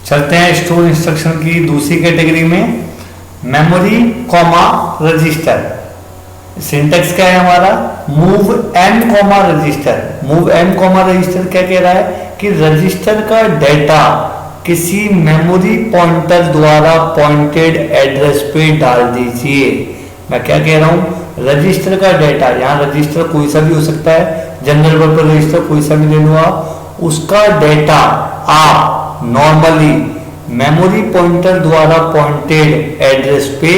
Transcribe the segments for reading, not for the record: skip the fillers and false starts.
चलते हैं store instruction की दूसरी कैटेगरी में, मेमोरी कॉमा रजिस्टर। सिंटेक्स क्या है हमारा, move M comma register. Move M comma register क्या कह रहा है कि रजिस्टर का डेटा किसी मेमोरी पॉइंटर द्वारा पॉइंटेड एड्रेस पे डाल दीजिए। मैं क्या कह रहा हूँ, रजिस्टर का डेटा, यहाँ रजिस्टर कोई सा भी हो सकता है, जनरल पर्पस रजिस्टर कोई सा भी ले लो आप, उसका डेटा आप नॉर्मली मेमोरी पॉइंटर द्वारा पॉइंटेड एड्रेस पे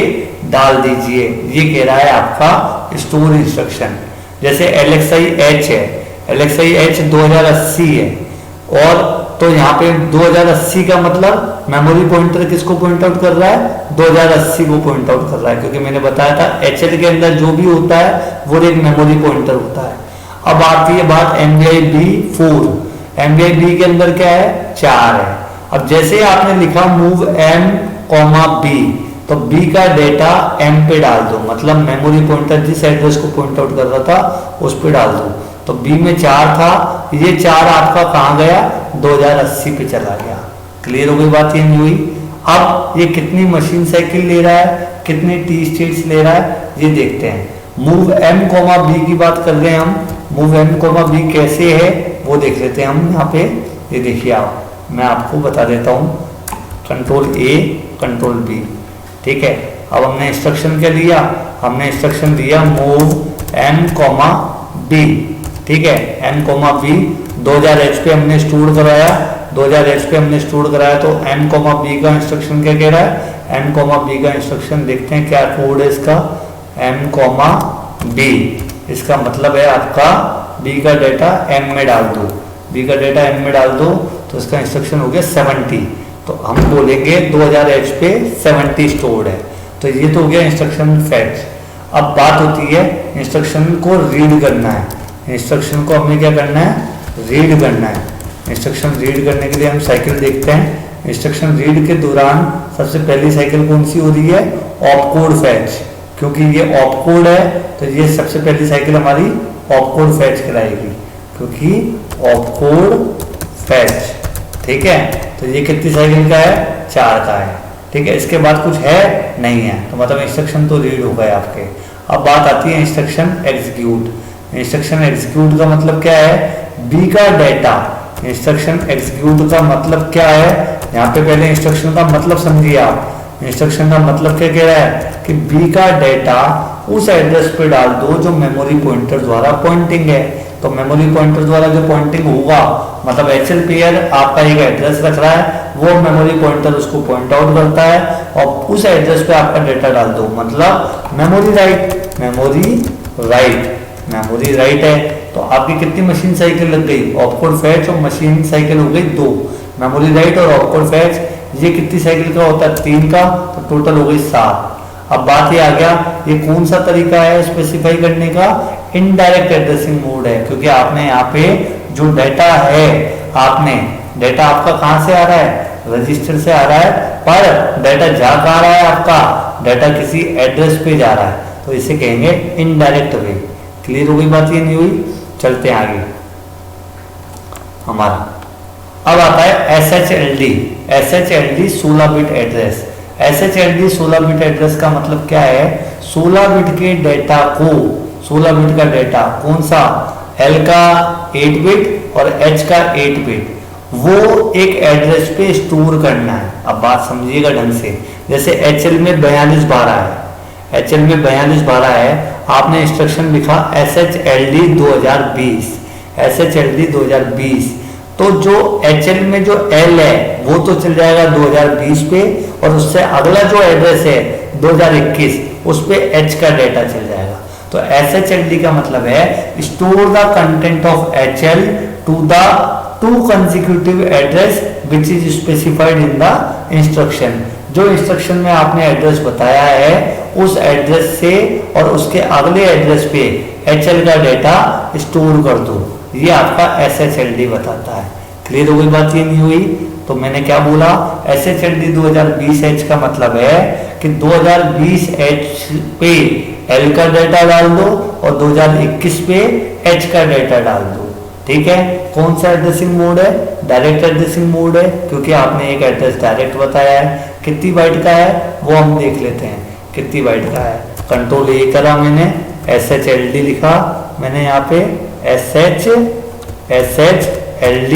डाल दीजिए। ये कह रहा है आपका स्टोर इंस्ट्रक्शन। जैसे LXI-H है, LXI-H 2080 है, और तो यहाँ पे 2080 का मतलब मेमोरी पॉइंटर किसको पॉइंट आउट कर रहा है, 2080 को पॉइंट आउट कर रहा है, क्योंकि मैंने बताया था HL के अंदर जो भी होता है वो एक मेमोरी पॉइंटर होता है। अब आती है बात MVI-B4। MVI-B के अंदर क्या है, 4 है। अब जैसे आपने लिखा मूव M, B, तो B का डेटा M पे डाल दो, मतलब मेमोरी पॉइंटर जिस एड्रेस को पॉइंट आउट कर रहा था उस पे डाल दो। तो B में 4 था, ये 4 आपका कहाँ गया, 2080 पे चला गया। क्लियर हो गई बात, ये नहीं हुई। अब ये कितनी मशीन साइकिल ले रहा है, कितनी टी स्टेट्स ले रहा है, ये देखते हैं। मूव M, B की बात कर रहे हैं हम। मूव M, B कैसे है वो देख लेते हैं हम यहाँ पे। ये देखिए आप, मैं आपको बता देता हूँ, कंट्रोल A, कंट्रोल B, ठीक है। अब हमने इंस्ट्रक्शन क्या लिया, हमने इंस्ट्रक्शन दिया मूव M, B, ठीक है। M, B 2000H पे हमने स्टोर कराया, 2000H पे हमने स्टोर कराया, तो M, B का इंस्ट्रक्शन क्या कह रहा है, M, B का इंस्ट्रक्शन देखते हैं क्या कोड है इसका, M, B, इसका मतलब है आपका B का डेटा M में डाल दो, B का डेटा M में डाल दो, तो इसका इंस्ट्रक्शन हो गया 70। तो हम बोलेंगे 2000H पे 70 स्टोर्ड है, तो ये तो हो गया इंस्ट्रक्शन फैक्ट। अब बात होती है इंस्ट्रक्शन को रीड करना है, इंस्ट्रक्शन को हमें क्या करना है, रीड करना है। इंस्ट्रक्शन रीड करने के लिए हम साइकिल देखते हैं। इंस्ट्रक्शन रीड के दौरान सबसे पहली साइकिल कौन सी हो रही है, ऑपकोड फैच, क्योंकि ये ऑपकोड है तो ये सबसे पहली साइकिल हमारी ऑपकोड फैच कराएगी, क्योंकि ऑपकोड फैच, ठीक है। तो ये कितनी साइकिल का है, 4 का है, ठीक है। इसके बाद कुछ है नहीं है, तो मतलब इंस्ट्रक्शन तो रीड हो गए आपके। अब बात आती है इंस्ट्रक्शन एग्जीक्यूट। इंस्ट्रक्शन एग्जीक्यूट का मतलब क्या है, B का डेटा। इंस्ट्रक्शन एग्जीक्यूट का मतलब क्या है, यहाँ पे पहले इंस्ट्रक्शन का मतलब समझिए आप। इंस्ट्रक्शन का मतलब क्या कह रहा है कि B का डेटा उस एड्रेस पे डाल दो जो मेमोरी पॉइंटर द्वारा पॉइंटिंग है। तो मेमोरी पॉइंटर द्वारा जो पॉइंटिंग होगा, मतलब HL पेयर आपका एक एड्रेस रख रहा है, वो मेमोरी पॉइंटर उसको पॉइंट आउट करता है और उस एड्रेस पे आपका डेटा डाल दो, मतलब मेमोरी राइट, मेमोरी राइट है। तो आपकी कितनी मशीन साइकिल लग गई, ऑपकोड फैच और मशीन साइकिल हो गई 2, मेमोरी राइट और ऑपकोड फैच। ये कितनी साइकिल का होता है, 3 का, तो टोटल हो गई 7। अब बात ये आ गया, ये कौन सा तरीका है स्पेसिफाई करने का, इनडायरेक्ट एड्रेसिंग मोड है, क्योंकि आपने यहाँ पे जो डेटा है, आपने डेटा आपका कहाँ से आ रहा है, रजिस्टर से आ रहा है, पर डेटा जा कहाँ रहा है, आपका डेटा किसी एड्रेस पे जा रहा है, तो इसे कहेंगे इनडायरेक्ट वे। क्लियर हो गई बात, ये नहीं हुई। चलते हैं आगे हमारा। अब आता है SHLD। SHLD 16 bit address. SHLD 16 bit address का मतलब क्या है, 16 बिट के डेटा को, 16 बिट का डेटा कौन सा, L का 8 बिट और H का 8 बिट, वो एक एड्रेस पे स्टोर करना है। अब बात समझिएगा ढंग से। जैसे HL में 42 12 है, HL में 42 12 है, आपने इंस्ट्रक्शन लिखा SHLD 2020, SHLD 2020, तो जो HL में जो L है वो तो चल जाएगा 2020 पे, और उससे अगला जो एड्रेस है 2021, उस पे H का डेटा चल जाएगा। तो SHLD का मतलब है store the content of HL to the 2 consecutive address which is specified in the instruction. जो इंस्ट्रक्शन में आपने एड्रेस बताया है उस एड्रेस से और उसके अगले एड्रेस पे HL का डेटा स्टोर कर दो, ये आपका SHLD बताता है। क्लियर हो गई बात, ये नहीं हुई। तो मैंने क्या बोला, SHLD 2020H का मतलब है कि 2020H पे L का डेटा डाल दो और 2021 पे H का डेटा डाल दो। ठीक है। कौन सा एड्रेसिंग मोड है? डायरेक्ट एड्रेसिंग मोड है, क्योंकि आपने एक एड्रेस डायरेक्ट बताया है। कितनी बाइट का है वो हम देख लेते हैं, कितनी बाइट का है। कंट्रोल ए करा मैंने, SHLD लिखा मैंने यहाँ पे, SHLD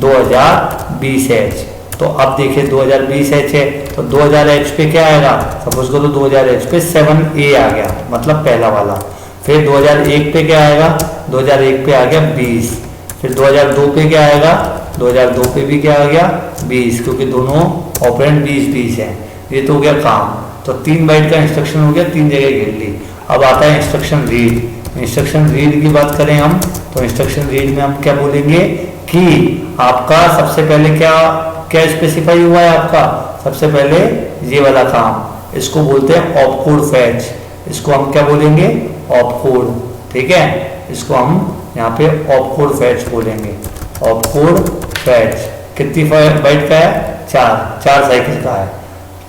2020H। तो अब देखिए 2020H है, तो 2000H पे क्या आएगा? सपोज करो 2000H पे 7A आ गया, मतलब पहला वाला। फिर 2001 पे क्या आएगा? 2001 पे आ गया 20। फिर 2002 पे क्या आएगा? 2002 पे भी क्या आ गया? 20, क्योंकि दोनों ऑपरेंड 20-20 है। ये तो हो गया काम। तो 3 बाइट का इंस्ट्रक्शन हो गया, 3 जगह घेर ली। अब आता है इंस्ट्रक्शन रीड। इंस्ट्रक्शन रीड की बात करें हम, तो इंस्ट्रक्शन रीड में हम क्या बोलेंगे कि आपका सबसे पहले क्या क्या स्पेसिफाई हुआ है? आपका सबसे पहले ये वाला काम, इसको बोलते हैं ऑपकोड फैच। इसको हम क्या बोलेंगे? ऑपकोड, ठीक है। इसको हम यहाँ पे ऑपकोड फैच बोलेंगे। ऑपकोड फैच कितनी बाइट का है? 4 साइकिल का है,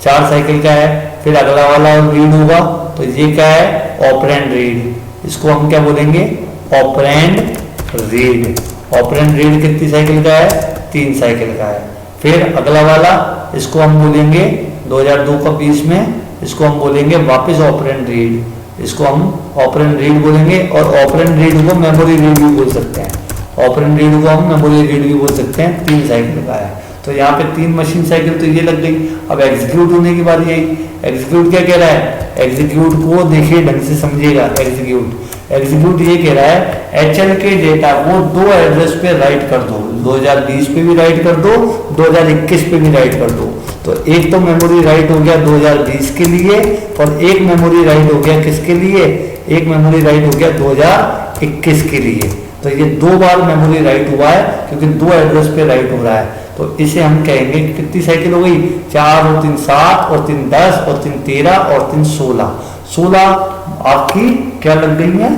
4 साइकिल का है। फिर अगला वाला रीड होगा, तो ये क्या है? Operand read. इसको हम क्या बोलेंगे? Operand read. ऑपरेंड रीड कितनी साइकिल का है? 3 साइकिल का है। फिर अगला वाला, इसको हम बोलेंगे 2002 का 20 में, इसको हम बोलेंगे वापस ऑपरेंड रीड। इसको हम ऑपरेंड रीड बोलेंगे, और ऑपरेंड रीड को मेमोरी रीड भी बोल सकते हैं। ऑपरेंड रीड को हम मेमोरी रीड भी बोल सकते हैं। 3 साइकिल का है, तो यहाँ पे 3 मशीन साइकिल तो ये लग गई। अब एग्जीक्यूट होने की बारी आई। एग्जीक्यूट क्या कह रहा है? एग्जीक्यूट को देखिए ढंग से समझिएगा। एग्जीक्यूट ये कह रहा है HL के डेटा को 2 एड्रेस पे राइट कर दो। 2020 पे भी राइट कर दो, 2021 पे भी राइट कर दो। तो एक तो मेमोरी राइट हो गया 2020 के लिए, और एक मेमोरी राइट हो गया किसके लिए? एक मेमोरी राइट हो गया 2021 के लिए। तो ये 2 बार मेमोरी राइट हुआ है, क्योंकि 2 एड्रेस पे राइट हो रहा है। तो इसे हम कहेंगे कि कितनी साइकिल हो गई? 4 और 3 7 और 3 10 और 3 13 और 3 16। 16 आपकी क्या लग गई है?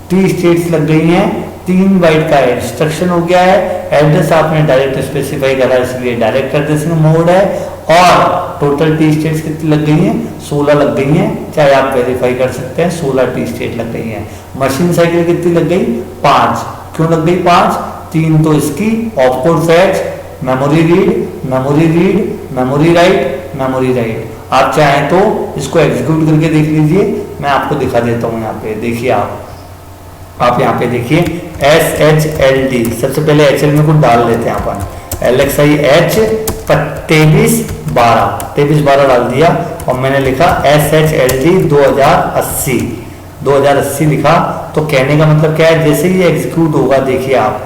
T स्टेट्स लग गई हैं। 3 बाइट का इंस्ट्रक्शन हो गया है। एड्रेस आपने डायरेक्ट स्पेसिफाई करा, इसलिए डायरेक्ट एड्रेसिंग मोड है। और टोटल T स्टेट्स कितनी लग गई हैं? 16 लग गई हैं। चाहे आप वेरीफाई कर सकते हैं, 16 T स्टेट लग गई हैं। मशीन साइकिल कितनी लग गई? 5। क्यों लग गई 5? 3 तो इसकी opcode fetch, memory read, memory read, memory write, memory write. आप चाहें तो इसको एग्जीक्यूट करके देख लीजिए, मैं आपको दिखा देता हूँ। यहाँ पे देखिए, आप यहाँ पे देखिए SHLD। सबसे पहले HL में कुछ डाल लेते हैं अपन। LXIH 2312 डाल दिया, और मैंने लिखा SHLD 2080 लिखा। तो कहने का मतलब क्या है? जैसे ही एग्जीक्यूट होगा, देखिए आप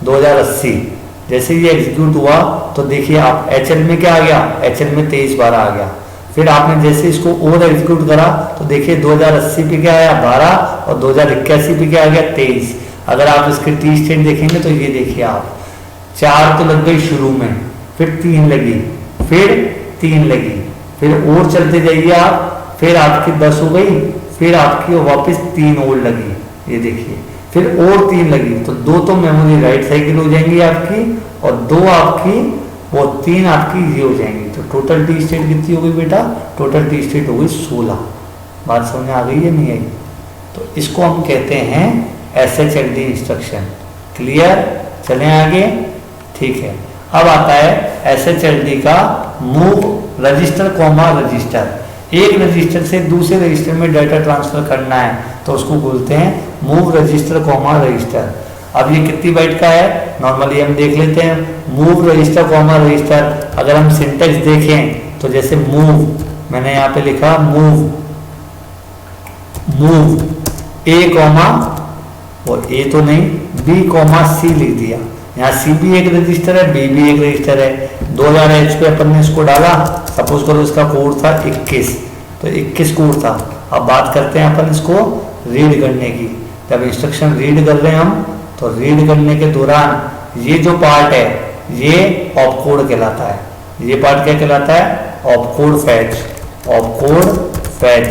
2080 जैसे ही एग्जीक्यूट हुआ, तो देखिए आप HL में क्या आ गया? HL में 2312 आ गया। फिर आपने जैसे इसको और एग्जीक्यूट करा, तो देखिए 2080 पे क्या आया? 12, और 2081 पे क्या आ गया? 23। अगर आप इसके T स्टेट देखेंगे, तो ये देखिए आप 4 तो लग गई शुरू में, फिर 3 लगी, फिर 3 लगी, फिर और चलते जाइए आप, फिर आपकी 10 हो गई, फिर आपकी वापस 3 और लगी, ये देखिए, फिर और 3 लगी। तो 2 तो मेमोरी राइट साइकिल हो जाएंगी आपकी, और 2 आपकी, वो 3 आपकी ये हो जाएंगी। तो टोटल T स्टेट कितनी हो गई बेटा? टोटल T स्टेट हो गई 16। बात समझ आ गई है नहीं आई? तो इसको हम कहते हैं SHLD इंस्ट्रक्शन। क्लियर? चलें आगे, ठीक है। अब आता है SHLD का मूव रजिस्टर कॉमा रजिस्टर। एक रजिस्टर से दूसरे रजिस्टर में डाटा ट्रांसफर करना है, तो उसको बोलते हैं मूव रजिस्टर कॉमा रजिस्टर। अब ये कितनी बाइट का है? नॉर्मली हम देख लेते हैं। मूव रजिस्टर कॉमा रजिस्टर, अगर हम सिंटेक्स देखें, तो जैसे मूव, मैंने यहाँ पे लिखा मूव A कॉमा, और A तो नहीं, B कॉमा C लिख दिया। यहाँ C भी एक रजिस्टर है, B भी एक रजिस्टर है। 2000H पे अपन ने इसको डाला। सपोज करो इसका कोड था 21, तो 21 कोड था। अब बात करते हैं अपन इसको रीड करने की। जब इंस्ट्रक्शन रीड कर रहे हैं हम, तो रीड करने के दौरान ये जो पार्ट है, ये ऑपकोड कहलाता है। ये पार्ट क्या कहलाता है? Opcode fetch. ऑपकोड फैच,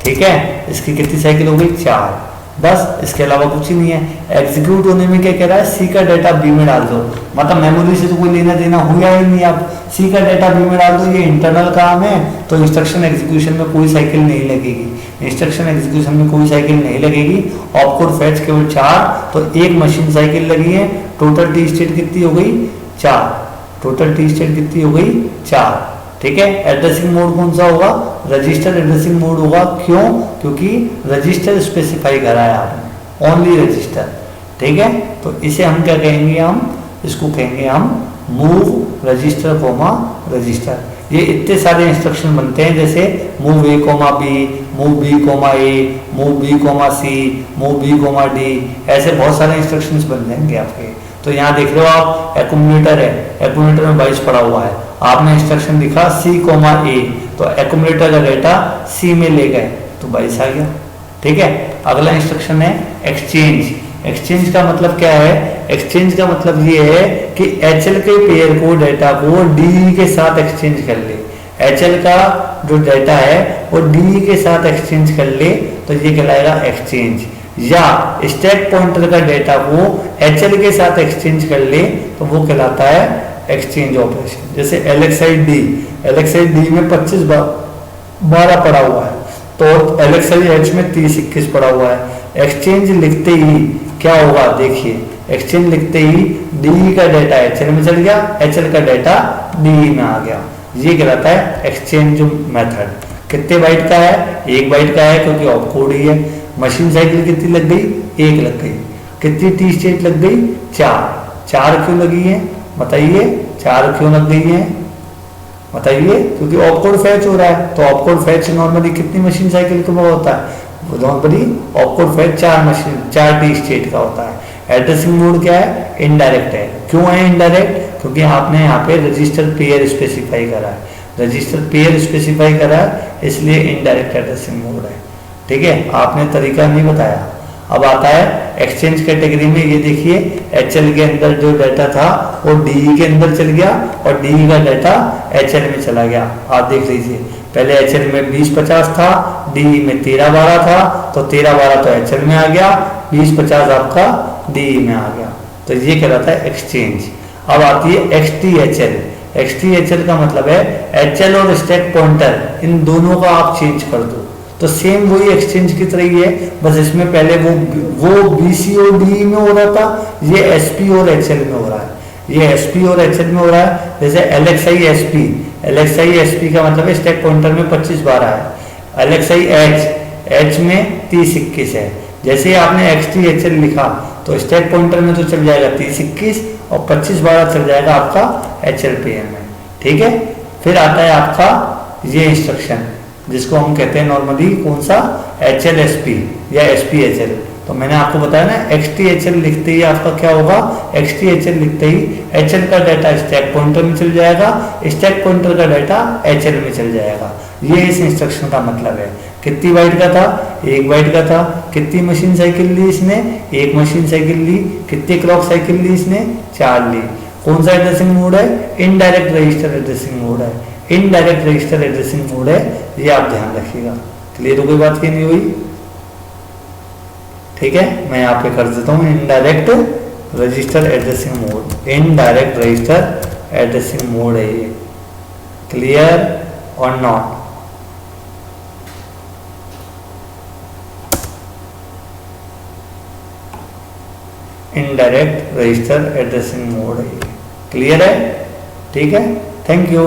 ठीक है। इसकी कितनी साइकिल हो गई? 4। बस इसके अलावा कुछ ही नहीं है। एग्जीक्यूट होने में क्या कह रहा है, सी का डाटा बी में डाल दो, मतलब मेमोरी से तो कोई लेना देना हुआ ही नहीं। अब सी का डाटा बी में डाल दो, ये इंटरनल काम है, तो इंस्ट्रक्शन एग्जीक्यूशन में कोई साइकिल नहीं लगेगी, इंस्ट्रक्शन एग्जीक्यूशन में कोई साइकिल नहीं लगेगी। ऑपकोड फेच केवल 4, तो एक मशीन साइकिल लगी है। टोटल टी स्टेट कितनी हो गई, 4। टोटल टी स्टेट कितनी हो गई, 4। ठीक है। एड्रेसिंग मोड कौन सा होगा, रजिस्टर एड्रेसिंग मोड होगा। क्यों, क्योंकि रजिस्टर स्पेसिफाई करा है आपने, ओनली रजिस्टर। ठीक है, तो इसे हम क्या कहेंगे, हम इसको कहेंगे हम मूव रजिस्टर कोमा रजिस्टर। ये इतने सारे इंस्ट्रक्शन बनते हैं, जैसे move A comma B, move B comma A, move B comma C, move B comma D, ऐसे बहुत सारे इंस्ट्रक्शंस बन जाएंगे आपके। तो यहाँ देख रहे हो आप, एक्यूमुलेटर है, एक्यूमुलेटर में 22 पड़ा हुआ है, आपने इंस्ट्रक्शन लिखा सी कोमा ए, तो एक्यूमुलेटर का डेटा सी में ले गए तो 22 आ गया। ठीक है। अगला इंस्ट्रक्शन है एक्सचेंज। एक्सचेंज का मतलब क्या है, एक्सचेंज का मतलब ये है कि एचएल के पेयर को, डेटा को डी के साथ एक्सचेंज कर ले। एचएल का जो डेटा है वो डी के साथ एक्सचेंज कर ले, तो ये कहलाएगा एक्सचेंज। या स्टैक पॉइंटर का डेटा को एचएल के साथ एक्सचेंज कर ले, तो वो कहलाता है एक्सचेंज ऑपरेशन। जैसे एलएक्सआई डी में 25 12 पड़ा हुआ है, तो एलएक्सआई एच में 30 21 पड़ा हुआ है। एक्सचेंज लिखते ही क्या होगा, देखिए, एक्सचेंज लिखते ही डी का डेटा एचएल में चल गया, एचएल का डेटा डी में आ गया। ये कहलाता है एक्सचेंज मेथड। कितने बाइट का है, 1 बाइट का है, क्योंकि ऑपकोड ही है। मशीन साइकिल कितनी लग गई, 1 लग गई। कितनी टी स्टेट लग गई, 4 क्यों लगी है बताइए, 4 क्यों लग गई है बताइए, क्योंकि ऑपकोड फैच हो रहा है। तो ऑपकोड फैच नॉर्मली कितनी मशीन साइकिल का होता है, normally opcode fetch 4 T state का होता है। एड्रेसिंग मोड क्या है, इनडायरेक्ट है। क्यों है इनडायरेक्ट, क्योंकि आपने यहाँ पे रजिस्टर पेयर स्पेसिफाई करा है, रजिस्टर पेयर स्पेसिफाई करा है, इसलिए इनडायरेक्ट एड्रेसिंग मोड है। ठीक है, आपने तरीका नहीं बताया। अब आता है एक्सचेंज कैटेगरी में, ये देखिए एचएल के अंदर जो डाटा था वो डी के अंदर चल गया, और डी का डाटा एचएल में चला गया। आप देख लीजिए, पहले एचएल में 20-50 था, डी में 13-12 था, तो 13-12 तो एचएल में आ गया, 20-50 आपका डी में आ गया। तो ये कहलाता है एक्सचेंज। अब आती है एक्सटीएचएल। एक्सटीएचएल का मतलब है एचएल और स्टैक पॉइंटर, इन दोनों का आप चेंज कर दो। तो सेम वही एक्सचेंज की तरह ही है, बस इसमें पहले वो बीसी और डी में हो रहा था, ये एसपी और एचएल में हो रहा है। ये एसपी और एचएल में हो रहा है। जैसे एलएक्सआई एसपी का मतलब है स्टैक पॉइंटर में 25-12 है, एलएक्सआई एच में 30-21 है। जैसे ही आपने एक्सटीएचएल लिखा तो स्टैक पॉइंटर में तो चल जाएगा 30-21 और 25-12 चल जाएगा आपका एचएलपीएम में। ठीक है। फिर आता है आपका ये इंस्ट्रक्शन, जिसको हम कहते हैं नॉर्मली कौन सा, HLSP या SPHL। तो मैंने आपको बताया ना, XTHL लिखते ही आपका क्या होगा, XTHL लिखते ही HL का डाटा स्टैक पॉइंटर में चल जाएगा, स्टैक पॉइंटर का डाटा HL में चल जाएगा। ये इस इंस्ट्रक्शन का मतलब है। कितनी बाइट का था, 1 बाइट का था। कितनी मशीन साइकिल ली इसने, 1 मशीन साइकिल ली। कितनी क्लॉक साइकिल ली इसने, 4 ली। कौन सा एड्रेसिंग मोड है, इनडायरेक्ट रजिस्टर एड्रेसिंग मोड है, इनडायरेक्ट रजिस्टर एड्रेसिंग मोड है, ये आप ध्यान रखिएगा। क्लियर हो, कोई बात की नहीं हुई। ठीक है, मैं यहाँ पे कर देता हूँ indirect register addressing mode, indirect register addressing mode है ये। क्लियर और not, indirect register addressing mode है ये। क्लियर है, ठीक है, थैंक यू।